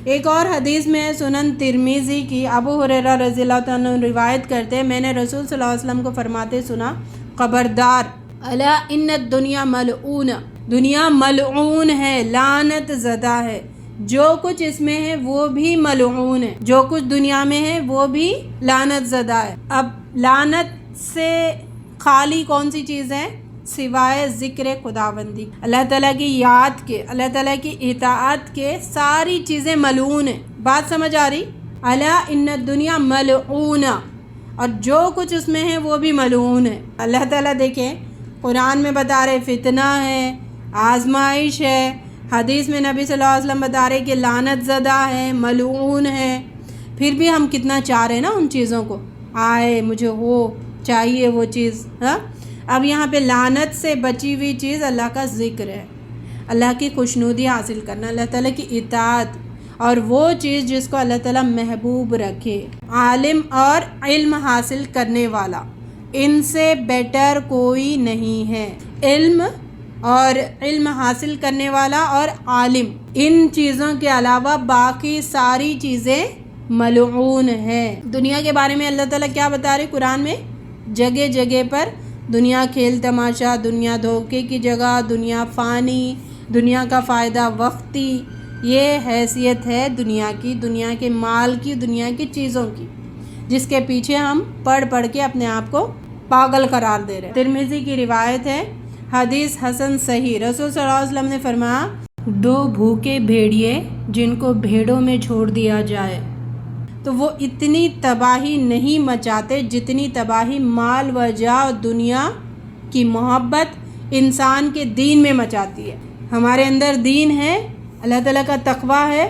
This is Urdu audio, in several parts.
ایک اور حدیث میں سنن ترمذی کی ابو ہریرہ رضی اللہ عنہ روایت کرتے ہیں، میں نے رسول صلی اللہ علیہ وسلم کو فرماتے سنا، خبردار الا ان الدنیا ملعون، دنیا ملعون ہے، لعنت زدہ ہے، جو کچھ اس میں ہے وہ بھی ملعون ہے، جو کچھ دنیا میں ہے وہ بھی لعنت زدہ ہے۔ اب لعنت سے خالی کون سی چیز ہے؟ سوائے ذکر خداوندی، اللہ تعالیٰ کی یاد کے، اللہ تعالیٰ کی اطاعت کے، ساری چیزیں ملعون ہیں۔ بات سمجھ آ رہی؟ الا ان الدنیا ملعون، اور جو کچھ اس میں ہے وہ بھی ملعون ہے۔ اللہ تعالیٰ دیکھیں قرآن میں بتا رہے فتنہ ہے، آزمائش ہے، حدیث میں نبی صلی اللہ علیہ وسلم بتا رہے کہ لعنت زدہ ہے، ملعون ہے، پھر بھی ہم کتنا چاہ رہے ہیں نا ان چیزوں کو، آئے مجھے وہ چاہیے وہ چیز۔ ہاں، اب یہاں پہ لعنت سے بچی ہوئی چیز اللہ کا ذکر ہے، اللہ کی خوشنودی حاصل کرنا، اللہ تعالیٰ کی اطاعت، اور وہ چیز جس کو اللہ تعالیٰ محبوب رکھے۔ عالم اور علم حاصل کرنے والا، ان سے بیٹر کوئی نہیں ہے۔ علم اور علم حاصل کرنے والا اور عالم، ان چیزوں کے علاوہ باقی ساری چیزیں ملعون ہیں۔ دنیا کے بارے میں اللہ تعالیٰ کیا بتا رہے قرآن میں؟ جگہ جگہ پر دنیا کھیل تماشا، دنیا دھوکے کی جگہ، دنیا فانی، دنیا کا فائدہ وقتی، یہ حیثیت ہے دنیا کی، دنیا کے مال کی، دنیا کی چیزوں کی، جس کے پیچھے ہم پڑھ کے اپنے آپ کو پاگل قرار دے رہے ہیں۔ ترمذی کی روایت ہے، حدیث حسن صحیح، رسول صلی اللہ علیہ وسلم نے فرمایا، دو بھوکے بھیڑیے جن کو بھیڑوں میں چھوڑ دیا جائے تو وہ اتنی تباہی نہیں مچاتے جتنی تباہی مال و جاہ دنیا کی محبت انسان کے دین میں مچاتی ہے۔ ہمارے اندر دین ہے، اللہ تعالیٰ کا تقوی ہے،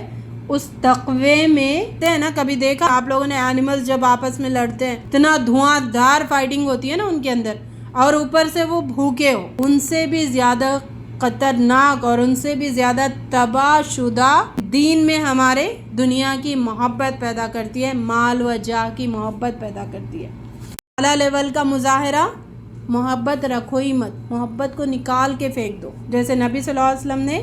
اس تقوی میں ہے نا، کبھی دیکھا آپ لوگوں نے اینیملز جب آپس میں لڑتے ہیں اتنا دھواں دار فائٹنگ ہوتی ہے نا ان کے اندر، اور اوپر سے وہ بھوکے ہو، ان سے بھی زیادہ خطرناک اور ان سے بھی زیادہ تباہ شدہ دین میں ہمارے دنیا کی محبت پیدا کرتی ہے، مال و جاہ کی محبت پیدا کرتی ہے۔ اعلیٰ لیول کا مظاہرہ، محبت رکھو ہی مت، محبت کو نکال کے پھینک دو، جیسے نبی صلی اللہ علیہ وسلم نے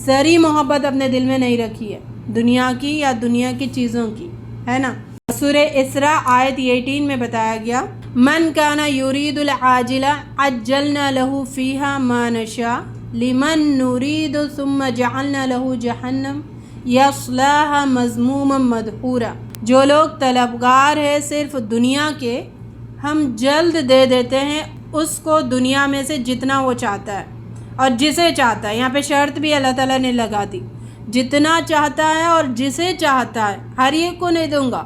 ذری محبت اپنے دل میں نہیں رکھی ہے دنیا کی یا دنیا کی چیزوں کی، ہے نا۔ سورہ اسراء آیت 18 میں بتایا گیا، من کان یرید العاجلہ عجلنا لہ فیہا ما نشاء لمن نرید ثم جعلنا لہ جہنم یصلاھا مذموما مدحورا۔ جو لوگ طلبگار ہے صرف دنیا کے، ہم جلد دے دیتے ہیں اس کو دنیا میں سے جتنا وہ چاہتا ہے اور جسے چاہتا ہے۔ یہاں پہ شرط بھی اللہ تعالیٰ نے لگا دی، جتنا چاہتا ہے اور جسے چاہتا ہے، ہر ایک کو نہیں دوں گا،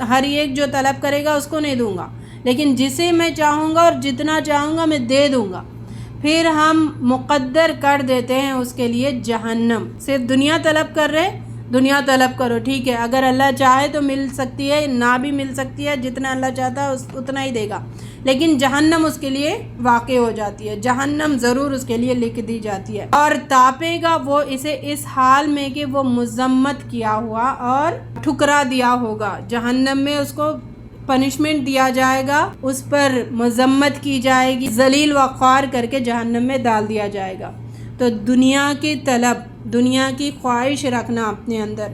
ہر ایک جو طلب کرے گا اس کو نہیں دوں گا، لیکن جسے میں چاہوں گا اور جتنا چاہوں گا میں دے دوں گا۔ پھر ہم مقدر کر دیتے ہیں اس کے لیے جہنم۔ صرف دنیا طلب کر رہے، دنیا طلب کرو، ٹھیک ہے، اگر اللہ چاہے تو مل سکتی ہے، نہ بھی مل سکتی ہے، جتنا اللہ چاہتا ہے اتنا ہی دے گا، لیکن جہنم اس کے لیے واقع ہو جاتی ہے، جہنم ضرور اس کے لیے لکھ دی جاتی ہے، اور تاپے گا وہ اسے اس حال میں کہ وہ مذمت کیا ہوا اور ٹھکرا دیا ہوگا۔ جہنم میں اس کو پنشمنٹ دیا جائے گا، اس پر مذمت کی جائے گی، ذلیل و خوار کر کے جہنم میں ڈال دیا جائے گا۔ تو دنیا کی طلب، دنیا کی خواہش رکھنا اپنے اندر،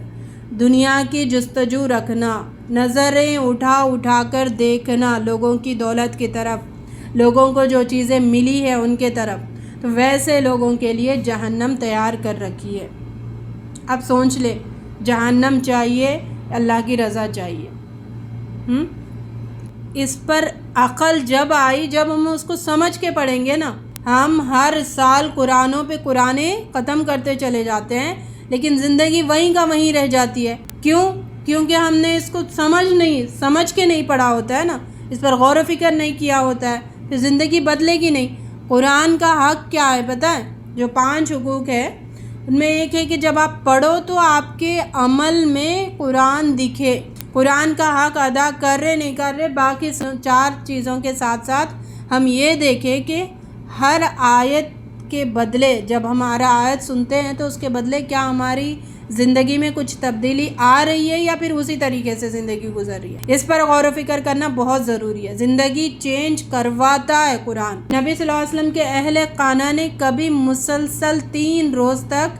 دنیا کی جستجو رکھنا، نظریں اٹھا کر دیکھنا لوگوں کی دولت کی طرف، لوگوں کو جو چیزیں ملی ہے ان کے طرف، تو ویسے لوگوں کے لیے جہنم تیار کر رکھی ہے۔ اب سوچ لے، جہنم چاہیے، اللہ کی رضا چاہیے۔ اس پر عقل جب آئی، جب ہم اس کو سمجھ کے پڑھیں گے نا۔ ہم ہر سال قرآنوں پہ قرآنیں ختم کرتے چلے جاتے ہیں، لیکن زندگی وہیں کا وہیں رہ جاتی ہے۔ کیوں؟ کیونکہ ہم نے اس کو سمجھ کے نہیں پڑھا ہوتا ہے نا، اس پر غور و فکر نہیں کیا ہوتا ہے، پھر زندگی بدلے گی نہیں۔ قرآن کا حق کیا ہے پتہ ہے؟ جو 5 حقوق ہے ان میں ایک ہے کہ جب آپ پڑھو تو آپ کے عمل میں قرآن دکھے، قرآن کا حق ادا کر رہے نہیں کر رہے، باقی 4 چیزوں کے ساتھ ساتھ ہم یہ دیکھیں کہ ہر آیت کے بدلے، جب ہمارا آیت سنتے ہیں تو اس کے بدلے کیا ہماری زندگی میں کچھ تبدیلی آ رہی ہے یا پھر اسی طریقے سے زندگی گزر رہی ہے۔ اس پر غور و فکر کرنا بہت ضروری ہے۔ زندگی چینج کرواتا ہے قرآن۔ نبی صلی اللہ علیہ وسلم کے اہل خانہ نے کبھی مسلسل 3 روز تک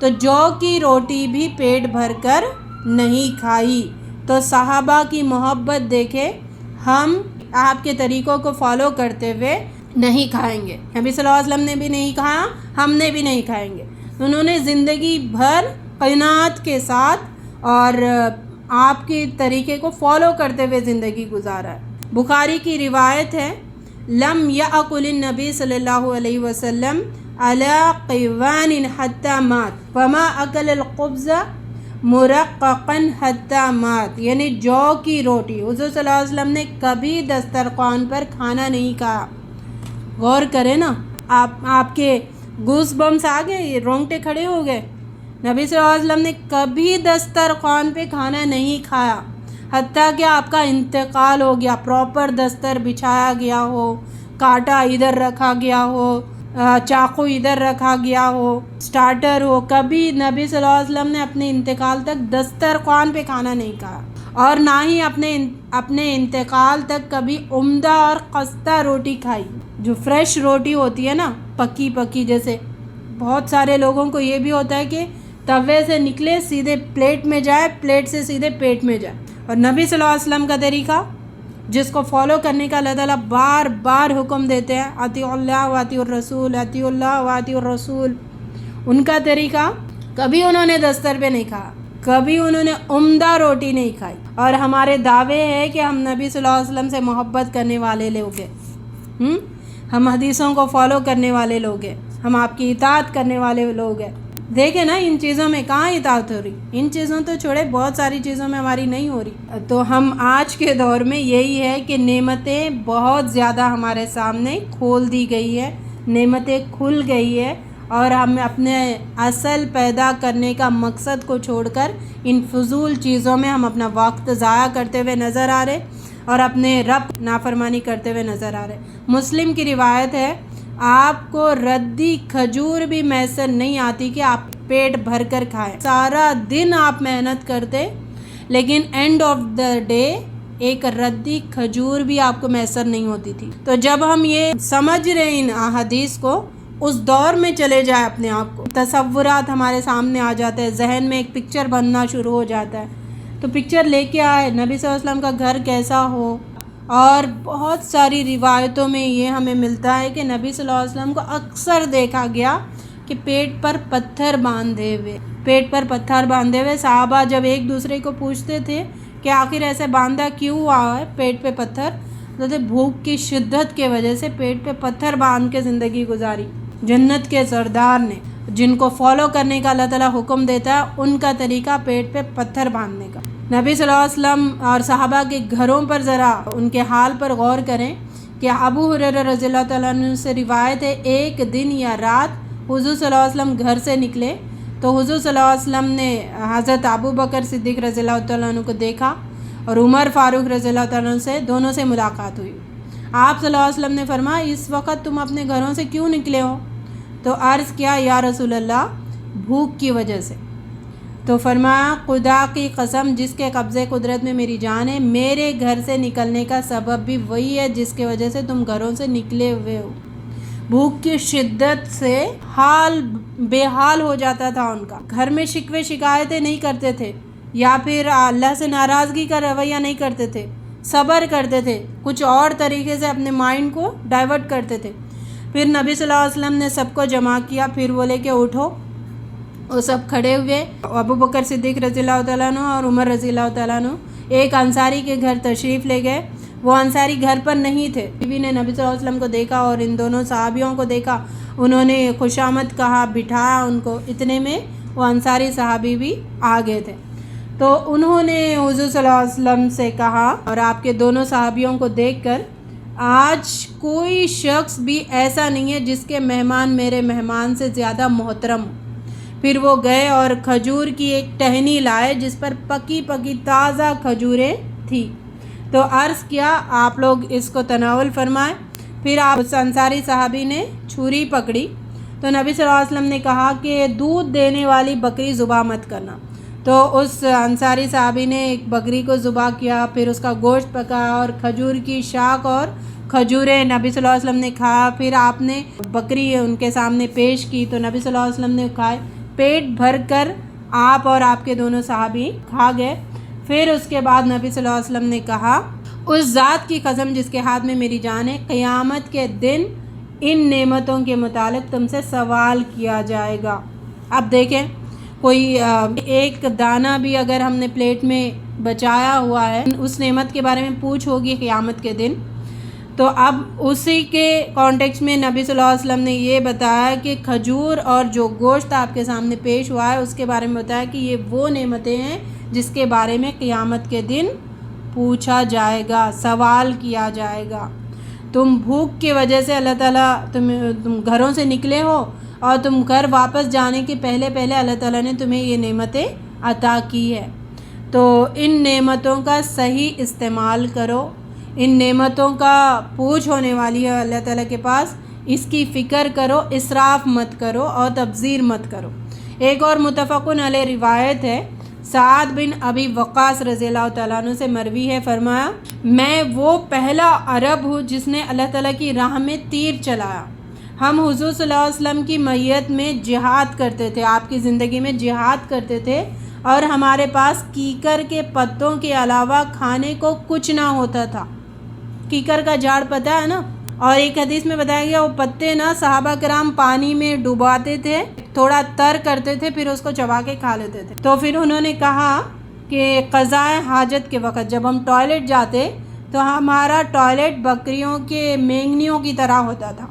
تو جو کی روٹی بھی پیٹ بھر کر نہیں کھائی. تو صحابہ کی محبت دیکھے، ہم آپ کے طریقوں کو فالو کرتے ہوئے نہیں کھائیں گے. نبی صلی اللہ علیہ وسلم نے بھی نہیں کھایا، ہم نے بھی نہیں کھائیں گے. انہوں نے زندگی بھر قناعت کے ساتھ اور آپ کے طریقے کو فالو کرتے ہوئے زندگی گزارا ہے. بخاری کی روایت ہے، لم یأکل النبی صلی اللہ علیہ وسلم علی قوان حتی مات وما اکل الخبز مرققا حتی مات. یعنی جو کی روٹی حضور صلی اللہ علیہ وسلم نے کبھی دسترخوان پر کھانا نہیں کھایا. غور کریں نا، آپ کے گوس بمس آ گئے، رونگٹے کھڑے ہو گئے. نبی صلی اللہ علیہ وسلم نے کبھی دسترخوان پہ کھانا نہیں کھایا، حتیٰ کہ آپ کا انتقال ہو گیا، پراپر دستر بچھایا گیا ہو، کانٹا ادھر رکھا گیا ہو، چاقو ادھر رکھا گیا ہو، سٹارٹر ہو، کبھی نبی صلی اللہ علیہ وسلم نے اپنے انتقال تک دسترخوان پہ کھانا نہیں کھایا. اور نہ ہی اپنے انتقال تک کبھی عمدہ اور خستہ روٹی کھائی، جو فریش روٹی ہوتی ہے نا، پکی جیسے. بہت سارے لوگوں کو یہ بھی ہوتا ہے کہ توے سے نکلے سیدھے پلیٹ میں جائے، پلیٹ سے سیدھے پیٹ میں جائے. اور نبی صلی اللہ علیہ وسلم کا طریقہ جس کو فالو کرنے کا اللہ تعالیٰ بار بار حکم دیتے ہیں، اطیعوا اللہ و اطیعوا الرسول، اطیعوا اللہ و اطیعوا الرسول. ان کا طریقہ، کبھی انہوں نے دستر پہ نہیں کھایا، کبھی انہوں نے عمدہ روٹی نہیں کھائی. اور ہمارے دعوے ہے کہ ہم نبی صلی اللہ علیہ وسلم سے محبت کرنے والے لوگ ہیں، ہم حدیثوں کو فالو کرنے والے لوگ ہیں، ہم آپ کی اطاعت کرنے والے لوگ ہیں. دیکھیں نا، ان چیزوں میں کہاں اطاعت ہو رہی، ان چیزوں تو چھوڑے، بہت ساری چیزوں میں ہماری نہیں ہو رہی. تو ہم آج کے دور میں یہی ہے کہ نعمتیں بہت زیادہ ہمارے سامنے کھول دی گئی ہے، نعمتیں کھل گئی ہے، اور ہم اپنے اصل پیدا کرنے کا مقصد کو چھوڑ کر ان فضول چیزوں میں ہم اپنا وقت ضائع کرتے ہوئے نظر آ رہے اور اپنے رب نافرمانی کرتے ہوئے نظر آ رہے. مسلم کی روایت ہے، آپ کو ردی کھجور بھی میسر نہیں آتی کہ آپ پیٹ بھر کر کھائیں. سارا دن آپ محنت کرتے، لیکن اینڈ آف دا ڈے ایک ردی کھجور بھی آپ کو میسر نہیں ہوتی تھی. تو جب ہم یہ سمجھ رہے ان احادیث کو، اس دور میں چلے جائے اپنے آپ کو، تصورات ہمارے سامنے آ جاتے ہیں، ذہن میں ایک پکچر بننا شروع ہو جاتا ہے. تو پکچر لے کے آئے نبی صلی اللہ علیہ وسلم کا گھر کیسا ہو. اور بہت ساری روایتوں میں یہ ہمیں ملتا ہے کہ نبی صلی اللہ علیہ وسلم کو اکثر دیکھا گیا کہ پیٹ پر پتھر باندھے ہوئے. صحابہ جب ایک دوسرے کو پوچھتے تھے کہ آخر ایسے باندھا کیوں ہوا ہے پیٹ پہ پتھر، تو بھوک کی شدت کے وجہ سے پیٹ پہ پتھر باندھ کے زندگی گزاری. جنت کے سردار نے، جن کو فالو کرنے کا اللہ تعالیٰ حکم دیتا ہے، ان کا طریقہ پیٹ پہ پتھر باندھنے کا. نبی صلی اللہ علیہ وسلم اور صحابہ کے گھروں پر ذرا ان کے حال پر غور کریں کہ ابو ہریرہ رضی اللہ تعالیٰ عنہ سے روایت ہے، ایک دن یا رات حضور صلی اللہ علیہ وسلم گھر سے نکلے تو حضور صلی اللہ علیہ وسلم نے حضرت ابو بکر صدیق رضی اللہ تعالیٰ عنہ کو دیکھا اور عمر فاروق رضی اللہ تعالیٰ عنہ سے، دونوں سے ملاقات ہوئی. آپ صلی اللہ علیہ وسلم نے فرمایا، اس وقت تم اپنے گھروں سے کیوں نکلے ہو؟ تو عرض کیا، یا رسول اللہ، بھوک کی وجہ سے. تو فرمایا، خدا کی قسم جس کے قبضے قدرت میں میری جان ہے، میرے گھر سے نکلنے کا سبب بھی وہی ہے جس کی وجہ سے تم گھروں سے نکلے ہوئے ہو. بھوک کی شدت سے حال بے حال ہو جاتا تھا ان کا. گھر میں شکوے شکایتیں نہیں کرتے تھے، یا پھر اللہ سے ناراضگی کا رویہ نہیں کرتے تھے، صبر کرتے تھے، کچھ اور طریقے سے اپنے مائنڈ کو ڈائیورٹ کرتے تھے. پھر نبی صلی اللہ علیہ وسلم نے سب کو جمع کیا، پھر بولے کہ اٹھو. وہ سب کھڑے ہوئے، ابو بکر صدیق رضی اللہ تعالیٰ عنہ اور عمر رضی اللہ تعالیٰ عنہ ایک انصاری کے گھر تشریف لے گئے. وہ انصاری گھر پر نہیں تھے. بیوی نے نبی صلی اللہ علیہ وسلم کو دیکھا اور ان دونوں صحابیوں کو دیکھا، انہوں نے خوشامد کہا، بٹھایا ان کو. اتنے میں وہ انصاری صحابی بھی آ گئے تھے. تو انہوں نے حضور صلی اللہ علیہ وسلم سے کہا، اور آپ کے دونوں صحابیوں کو دیکھ کر، آج کوئی شخص بھی ایسا نہیں ہے جس کے مہمان میرے مہمان سے زیادہ محترم ہو. پھر وہ گئے اور کھجور کی ایک ٹہنی لائے جس پر پکی تازہ کھجوریں تھی. تو عرض کیا، آپ لوگ اس کو تناول فرمائیں. پھر آپ اس انصاری صحابی نے چھری پکڑی تو نبی صلی اللہ علیہ وسلم نے کہا کہ دودھ دینے والی بکری ذبح مت کرنا. تو اس انصاری صحابی نے ایک بکری کو ذبح کیا، پھر اس کا گوشت پکایا اور کھجور کی شاخ اور کھجوریں نبی صلی اللہ علیہ وسلم نے کھایا. پھر آپ نے بکری ان کے سامنے پیش کی تو نبی صلی اللہ علیہ وسلم نے کھائے. پیٹ بھر کر آپ اور آپ کے دونوں صحابی کھا گئے۔ پھر اس کے بعد نبی صلی اللہ علیہ وسلم نے کہا اس ذات کی قسم جس کے ہاتھ میں میری جان ہے، قیامت کے دن ان نعمتوں کے متعلق تم سے سوال کیا جائے گا۔ اب دیکھیں کوئی ایک دانہ بھی اگر ہم نے پلیٹ میں بچایا ہوا ہے، اس نعمت کے بارے میں پوچھ ہوگی قیامت کے دن، تو اب اسی کے کانٹیکسٹ میں نبی صلی اللہ علیہ وسلم نے یہ بتایا کہ کھجور اور جو گوشت آپ کے سامنے پیش ہوا ہے اس کے بارے میں بتایا کہ یہ وہ نعمتیں ہیں جس کے بارے میں قیامت کے دن پوچھا جائے گا، سوال کیا جائے گا۔ تم بھوک کی وجہ سے اللہ تعالیٰ تم گھروں سے نکلے ہو اور تم گھر واپس جانے کے پہلے اللہ تعالیٰ نے تمہیں یہ نعمتیں عطا کی ہے، تو ان نعمتوں کا صحیح استعمال کرو۔ ان نعمتوں کا پوچھ ہونے والی ہے اللہ تعالیٰ کے پاس، اس کی فکر کرو، اسراف مت کرو اور تبذیر مت کرو۔ ایک اور متفقن علیہ روایت ہے، سعد بن ابی وقاص رضی اللہ تعالیٰ عنہ سے مروی ہے، فرمایا میں وہ پہلا عرب ہوں جس نے اللہ تعالیٰ کی راہ میں تیر چلایا۔ ہم حضور صلی اللہ علیہ وسلم کی میت میں جہاد کرتے تھے، آپ کی زندگی میں جہاد کرتے تھے، اور ہمارے پاس کیکر کے پتوں کے علاوہ کھانے کو کچھ نہ ہوتا تھا۔ کیکر کا جھاڑ پتہ ہے نا، اور ایک حدیث میں بتایا گیا وہ پتے نا صحابہ کرام پانی میں ڈباتے تھے، تھوڑا تر کرتے تھے، پھر اس کو چبا کے کھا لیتے تھے۔ تو پھر انہوں نے کہا کہ قضائے حاجت کے وقت جب ہم ٹوائلٹ جاتے تو ہمارا ٹوائلٹ بکریوں کے مینگنیوں کی طرح ہوتا تھا،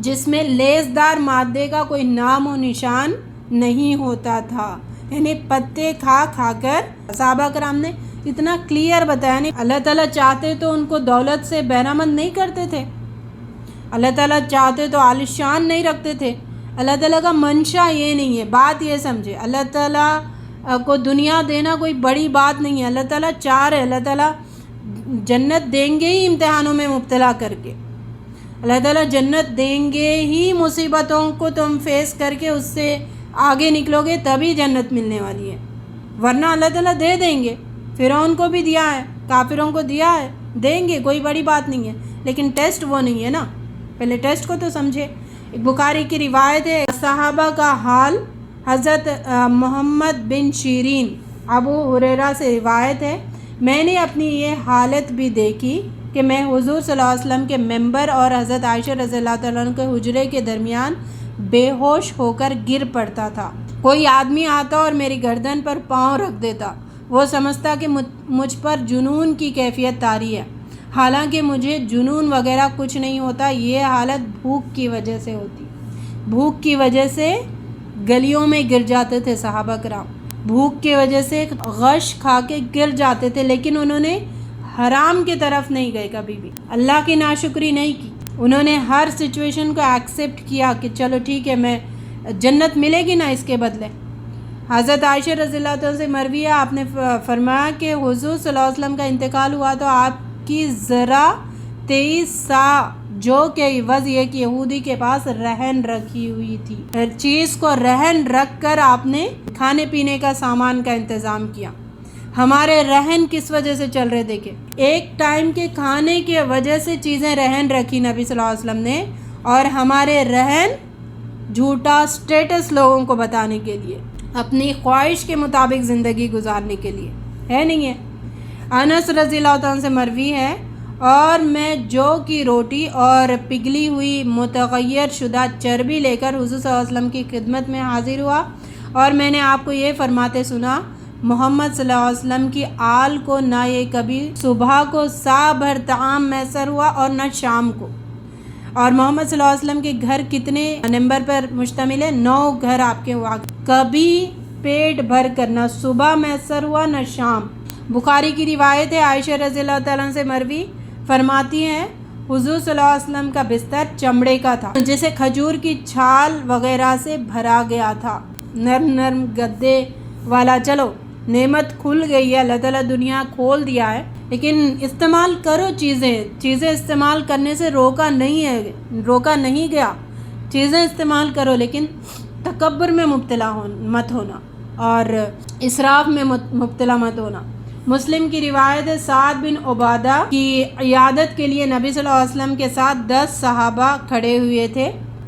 جس میں لیسدار مادے کا کوئی نام و نشان نہیں ہوتا تھا، یعنی پتے کھا کھا کر صحابہ کرام نے اتنا کلیئر بتایا۔ نہیں اللہ تعالیٰ چاہتے تو ان کو دولت سے بہرامند نہیں کرتے تھے، اللہ تعالیٰ چاہتے تو عالیشان نہیں رکھتے تھے، اللہ تعالیٰ کا منشا یہ نہیں ہے۔ بات یہ سمجھے، اللہ تعالیٰ کو دنیا دینا کوئی بڑی بات نہیں ہے، اللہ تعالیٰ چاہ رہے، اللہ تعالیٰ جنت دیں گے ہی امتحانوں میں مبتلا کر کے، اللہ تعالیٰ جنت دیں گے ہی، مصیبتوں کو تم فیس کر کے اس سے آگے نکلو گے تبھی جنت ملنے والی ہے، ورنہ اللہ تعالیٰ دے دیں گے۔ فرعون کو بھی دیا ہے، کافروں کو دیا ہے، دیں گے، کوئی بڑی بات نہیں ہے، لیکن ٹیسٹ وہ نہیں ہے نا، پہلے ٹیسٹ کو تو سمجھے۔ بخاری کی روایت ہے، صحابہ کا حال، حضرت محمد بن شیرین ابو ہریرہ سے روایت ہے، میں نے اپنی یہ حالت بھی دیکھی کہ میں حضور صلی اللہ علیہ وسلم کے ممبر اور حضرت عائشہ رضی اللہ تعالیٰ عنہ کے حجرے کے درمیان بے ہوش ہو کر گر پڑتا تھا، کوئی آدمی آتا اور میری گردن پر پاؤں رکھ دیتا، وہ سمجھتا کہ مجھ پر جنون کی کیفیت طاری ہے، حالانکہ مجھے جنون وغیرہ کچھ نہیں ہوتا، یہ حالت بھوک کی وجہ سے ہوتی۔ بھوک کی وجہ سے گلیوں میں گر جاتے تھے صحابہ کرام، بھوک کی وجہ سے غش کھا کے گر جاتے تھے، لیکن انہوں نے حرام کی طرف نہیں گئے، کبھی بھی اللہ کی ناشکری نہیں کی، انہوں نے ہر سچویشن کو ایکسیپٹ کیا کہ چلو ٹھیک ہے، میں جنت ملے گی نا اس کے بدلے۔ حضرت عائشہ رضی اللہ عنہ سے مروی ہے، آپ نے فرمایا کہ حضور صلی اللہ علیہ وسلم کا انتقال ہوا تو آپ کی ذرا 23 سا جو کہ عوض یہ کہ یہودی کے پاس رہن رکھی ہوئی تھی، ہر چیز کو رہن رکھ کر آپ نے کھانے پینے کا سامان کا انتظام کیا۔ ہمارے رہن کس وجہ سے چل رہے، دیکھیں ایک ٹائم کے کھانے کی وجہ سے چیزیں رہن رکھی نبی صلی اللہ علیہ وسلم نے، اور ہمارے رہن جھوٹا سٹیٹس لوگوں کو بتانے کے لیے، اپنی خواہش کے مطابق زندگی گزارنے کے لیے ہے، نہیں ہے۔ انس رضی اللہ عنہ سے مروی ہے، اور میں جو کی روٹی اور پگھلی ہوئی متغیر شدہ چربی لے کر حضور صلی اللہ علیہ وسلم کی خدمت میں حاضر ہوا، اور میں نے آپ کو یہ فرماتے سنا، محمد صلی اللہ علیہ وسلم کی آل کو نہ یہ کبھی صبح کو سا بھر طعام میسر ہوا اور نہ شام کو۔ اور محمد صلی اللہ علیہ وسلم کے گھر کتنے نمبر پر مشتمل ہے؟ 9 گھر آپ کے ہوا، کبھی پیٹ بھر کر نہ صبح میسر ہوا نہ شام۔ بخاری کی روایت ہے، عائشہ رضی اللہ تعالیٰ عنہ سے مروی فرماتی ہیں حضور صلی اللہ علیہ وسلم کا بستر چمڑے کا تھا جسے کھجور کی چھال وغیرہ سے بھرا گیا تھا، نرم نرم گدے والا۔ چلو نعمت کھل گئی ہے، اللہ تعالیٰ دنیا کھول دیا ہے، لیکن استعمال کرو، چیزیں استعمال کرنے سے روکا نہیں گیا، چیزیں استعمال کرو، لیکن تکبر میں مبتلا مت ہونا اور اسراف میں مبتلا مت ہونا۔ مسلم کی روایت ہے، سعد بن عبادہ کی عیادت کے لیے نبی صلی اللہ علیہ وسلم کے ساتھ 10 صحابہ کھڑے ہوئے تھے،